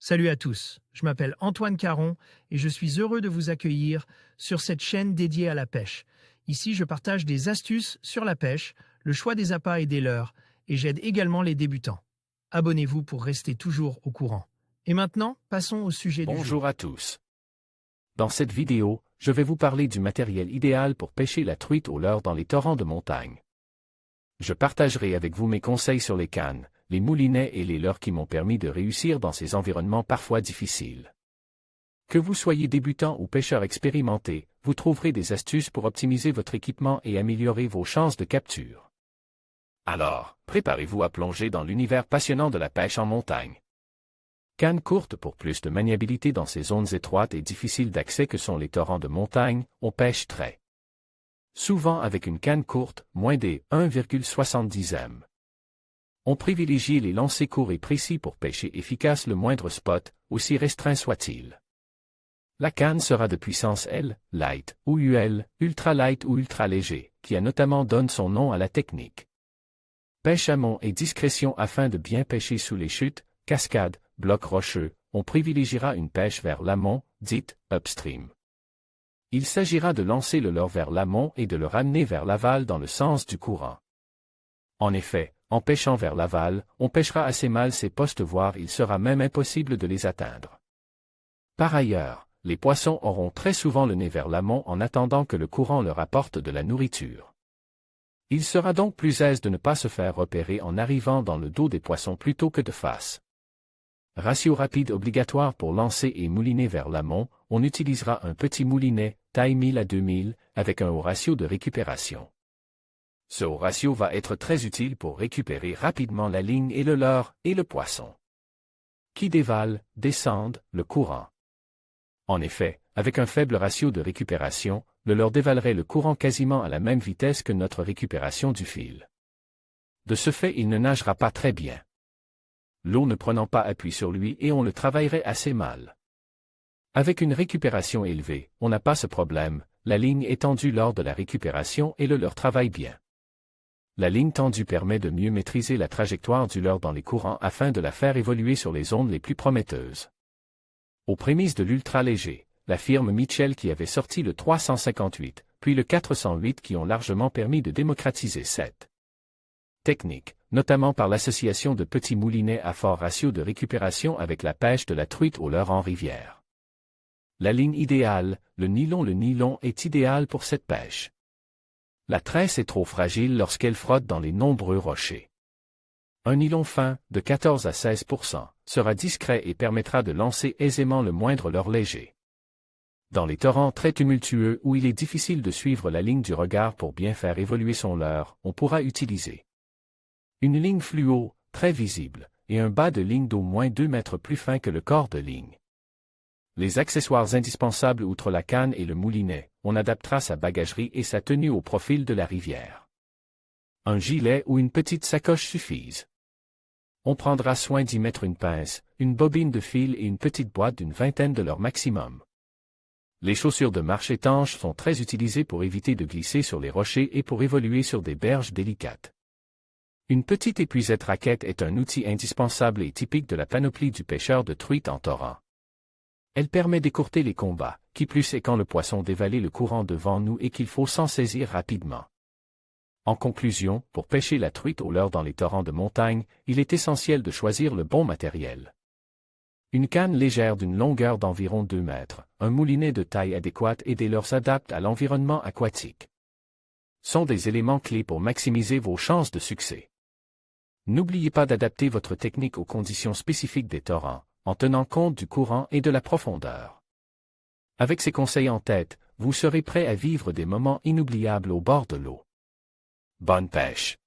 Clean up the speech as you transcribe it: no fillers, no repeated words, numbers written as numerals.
Salut à tous, je m'appelle Antoine Caron et je suis heureux de vous accueillir sur cette chaîne dédiée à la pêche. Ici, je partage des astuces sur la pêche, le choix des appâts et des leurres, et j'aide également les débutants. Abonnez-vous pour rester toujours au courant. Et maintenant, passons au sujet du jour. Bonjour à tous. Dans cette vidéo, je vais vous parler du matériel idéal pour pêcher la truite au leurre dans les torrents de montagne. Je partagerai avec vous mes conseils sur les cannes, les moulinets et les leurres qui m'ont permis de réussir dans ces environnements parfois difficiles. Que vous soyez débutant ou pêcheur expérimenté, vous trouverez des astuces pour optimiser votre équipement et améliorer vos chances de capture. Alors, préparez-vous à plonger dans l'univers passionnant de la pêche en montagne. Canne courte pour plus de maniabilité dans ces zones étroites et difficiles d'accès que sont les torrents de montagne, on pêche très souvent avec une canne courte, moins des 1,70 m. On privilégie les lancers courts et précis pour pêcher efficace le moindre spot, aussi restreint soit-il. La canne sera de puissance L, light, ou UL, ultra light ou ultra léger, qui a notamment donné son nom à la technique. Pêche amont et discrétion afin de bien pêcher sous les chutes, cascades, blocs rocheux, on privilégiera une pêche vers l'amont, dite upstream. Il s'agira de lancer le leurre vers l'amont et de le ramener vers l'aval dans le sens du courant. En effet, en pêchant vers l'aval, on pêchera assez mal ces postes voire il sera même impossible de les atteindre. Par ailleurs, les poissons auront très souvent le nez vers l'amont en attendant que le courant leur apporte de la nourriture. Il sera donc plus aise de ne pas se faire repérer en arrivant dans le dos des poissons plutôt que de face. Ratio rapide obligatoire pour lancer et mouliner vers l'amont, on utilisera un petit moulinet, taille 1000 à 2000, avec un haut ratio de récupération. Ce haut ratio va être très utile pour récupérer rapidement la ligne et le leurre, et le poisson qui dévale, descende, le courant. En effet, avec un faible ratio de récupération, le leurre dévalerait le courant quasiment à la même vitesse que notre récupération du fil. De ce fait, il ne nagera pas très bien. L'eau ne prenant pas appui sur lui et on le travaillerait assez mal. Avec une récupération élevée, on n'a pas ce problème, la ligne est tendue lors de la récupération et le leurre travaille bien. La ligne tendue permet de mieux maîtriser la trajectoire du leurre dans les courants afin de la faire évoluer sur les zones les plus prometteuses. Aux prémices de l'ultra léger, la firme Mitchell qui avait sorti le 358, puis le 408 qui ont largement permis de démocratiser cette technique, notamment par l'association de petits moulinets à fort ratio de récupération avec la pêche de la truite au leurre en rivière. La ligne idéale, le nylon est idéal pour cette pêche. La tresse est trop fragile lorsqu'elle frotte dans les nombreux rochers. Un nylon fin, de 14 à 16%, sera discret et permettra de lancer aisément le moindre leurre léger. Dans les torrents très tumultueux où il est difficile de suivre la ligne du regard pour bien faire évoluer son leurre, on pourra utiliser une ligne fluo, très visible, et un bas de ligne d'au moins 2 mètres plus fin que le corps de ligne. Les accessoires indispensables outre la canne et le moulinet, on adaptera sa bagagerie et sa tenue au profil de la rivière. Un gilet ou une petite sacoche suffisent. On prendra soin d'y mettre une pince, une bobine de fil et une petite boîte d'une vingtaine de leur maximum. Les chaussures de marche étanches sont très utilisées pour éviter de glisser sur les rochers et pour évoluer sur des berges délicates. Une petite épuisette raquette est un outil indispensable et typique de la panoplie du pêcheur de truite en torrent. Elle permet d'écourter les combats, qui plus est quand le poisson dévale le courant devant nous et qu'il faut s'en saisir rapidement. En conclusion, pour pêcher la truite au leurre dans les torrents de montagne, il est essentiel de choisir le bon matériel. Une canne légère d'une longueur d'environ 2 mètres, un moulinet de taille adéquate et des leurres adaptés à l'environnement aquatique sont des éléments clés pour maximiser vos chances de succès. N'oubliez pas d'adapter votre technique aux conditions spécifiques des torrents, en tenant compte du courant et de la profondeur. Avec ces conseils en tête, vous serez prêt à vivre des moments inoubliables au bord de l'eau. Bonne pêche!